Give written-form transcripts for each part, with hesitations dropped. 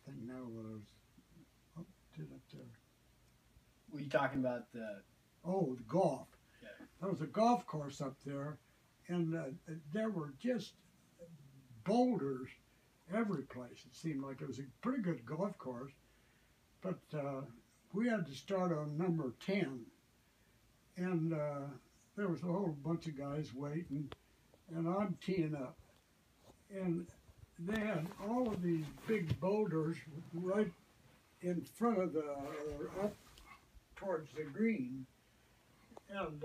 think now what I was up did up there. Were you talking about the? Oh, the golf. Yeah. There was a golf course up there, and there were just boulders every place. It seemed like it was a pretty good golf course, but we had to start on number 10, and there was a whole bunch of guys waiting, and I'm teeing up, and they had all of these big boulders right in front of up towards the green, and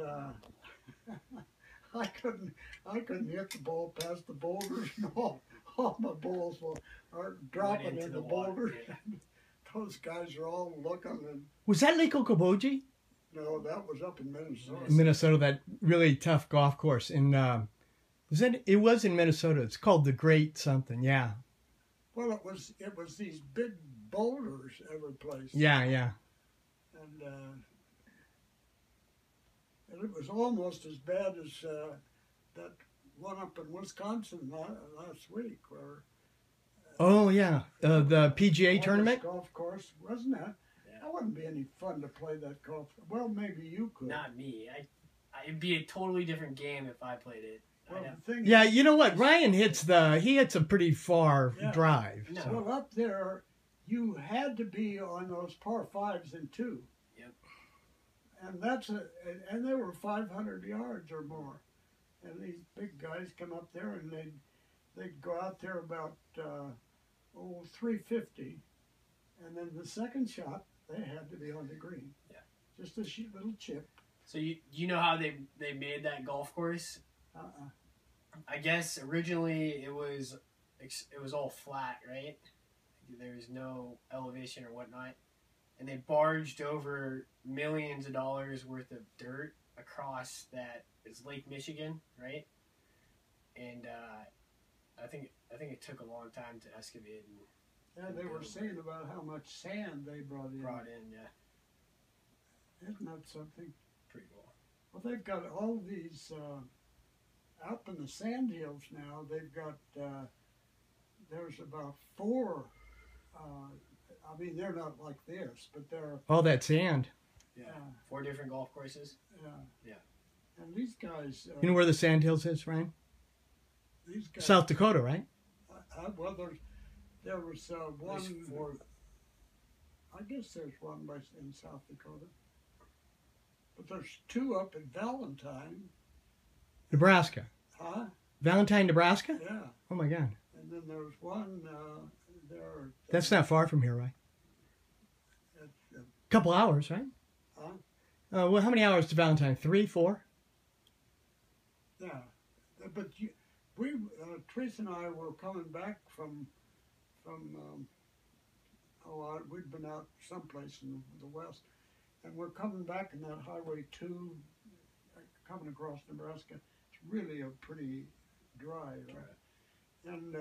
I couldn't hit the ball past the boulders, and all my balls are dropping in the boulders. Those guys are all looking. And was that Lake Okoboji? No, that was up in Minnesota. Minnesota, that really tough golf course. And it was in Minnesota. It's called the Great something. Yeah. Well, it was these big boulders every place. Yeah, yeah. And it was almost as bad as that one up in Wisconsin last week, where. Oh yeah, the PGA tournament. Golf course, wasn't that? Yeah. That wouldn't be any fun to play that golf. Well, maybe you could. Not me. It'd be a totally different game if I played it. Well, the thing yeah, you know what? Ryan hits a pretty far drive. No. So. Well, up there, you had to be on those par 5s and 2. Yep. And and they were 500 yards or more. And these big guys come up there and they'd go out there about 350, and then the second shot they had to be on the green. Yeah. Just a little chip. So you know how they made that golf course? I guess originally it was all flat, right? There was no elevation or whatnot, and they barged over millions of dollars worth of dirt across that. It's Lake Michigan, right? And I think it took a long time to excavate. And they were saying about how much sand they brought in. Yeah. Isn't that something? Pretty cool. Well, they've got all these out in the sand hills now. They've got there's about 4. I mean, they're not like this, but they're all that sand. Yeah. 4 different golf courses. Yeah. Yeah. And these guys. You know where the Sandhills is, Ryan? These guys. South Dakota, right? Well, there was one. I guess there's one in South Dakota. But there's 2 up in Valentine. Nebraska. Huh? Valentine, Nebraska? Yeah. Oh my God. And then there's one there. That's not far from here, right? A couple hours, right? Huh? Well, how many hours to Valentine? 3, 4? Yeah. But Teresa and I were coming back from we'd been out someplace in the west, and we're coming back in that Highway 2, coming across Nebraska. It's really a pretty drive. Right? And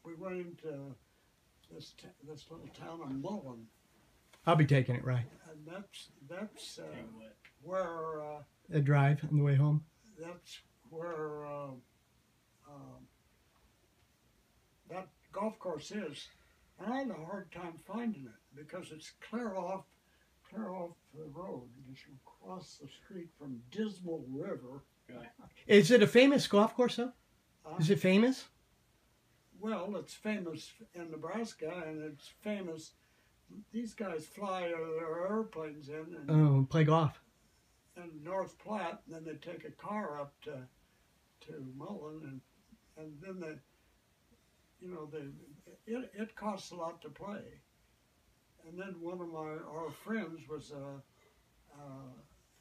we went into this little town of Mullen. I'll be taking it, right. And that's where a drive on the way home. That's where that golf course is. And I had a hard time finding it because it's clear off the road. It's across the street from Dismal River. Right. Is it a famous golf course, though? Is it famous? Well, it's famous in Nebraska, and it's famous. These guys fly their airplanes in and play golf. And North Platte, and then they take a car up to Mullen, and then it costs a lot to play. And then one of our friends was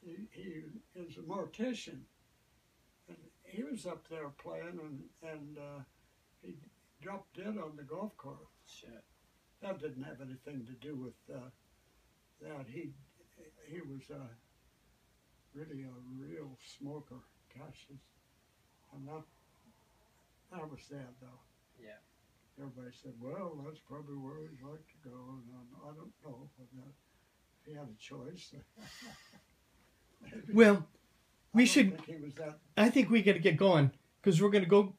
he is a mortician, and he was up there playing, and he dropped dead on the golf course. Shit. That didn't have anything to do with that. He was really a real smoker. Gosh, and that was sad though. Yeah. Everybody said, well, that's probably where he'd like to go, and I don't know if he had a choice. Well, I think we got to get going because we're going to go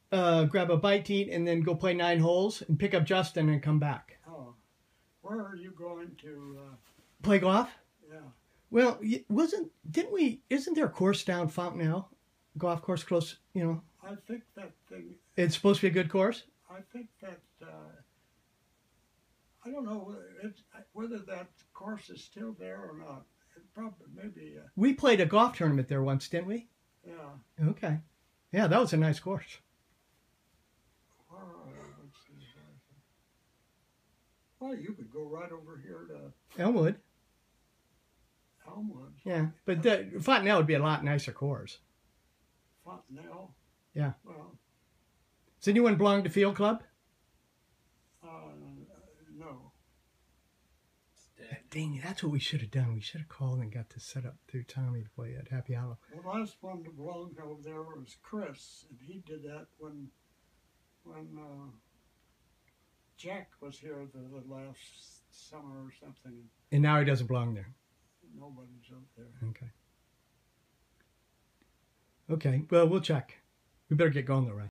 grab a bite to eat and then go play 9 holes and pick up Justin and come back. Oh, where are you going to? Play golf? Yeah. Well, isn't there a course down Fontenelle? Golf course close, you know? I think that thing. It's supposed to be a good course? I think that. I don't know whether that course is still there or not. It probably maybe. We played a golf tournament there once, didn't we? Yeah. Okay. Yeah, that was a nice course. Let's see. Well, you could go right over here to Elmwood. Elmwood. Yeah, but Fontenelle would be a lot nicer course. Fontenelle. Yeah. Well, Does anyone belong to Field Club? no. Dang, that's what we should have done. We should have called and got to set up through Tommy to play at Happy Hollow. The last one to belong over there was Chris, and he did that when Jack was here the last summer or something. And now he doesn't belong there. Nobody's out there. Okay. Okay, well, we'll check. We better get going though, right?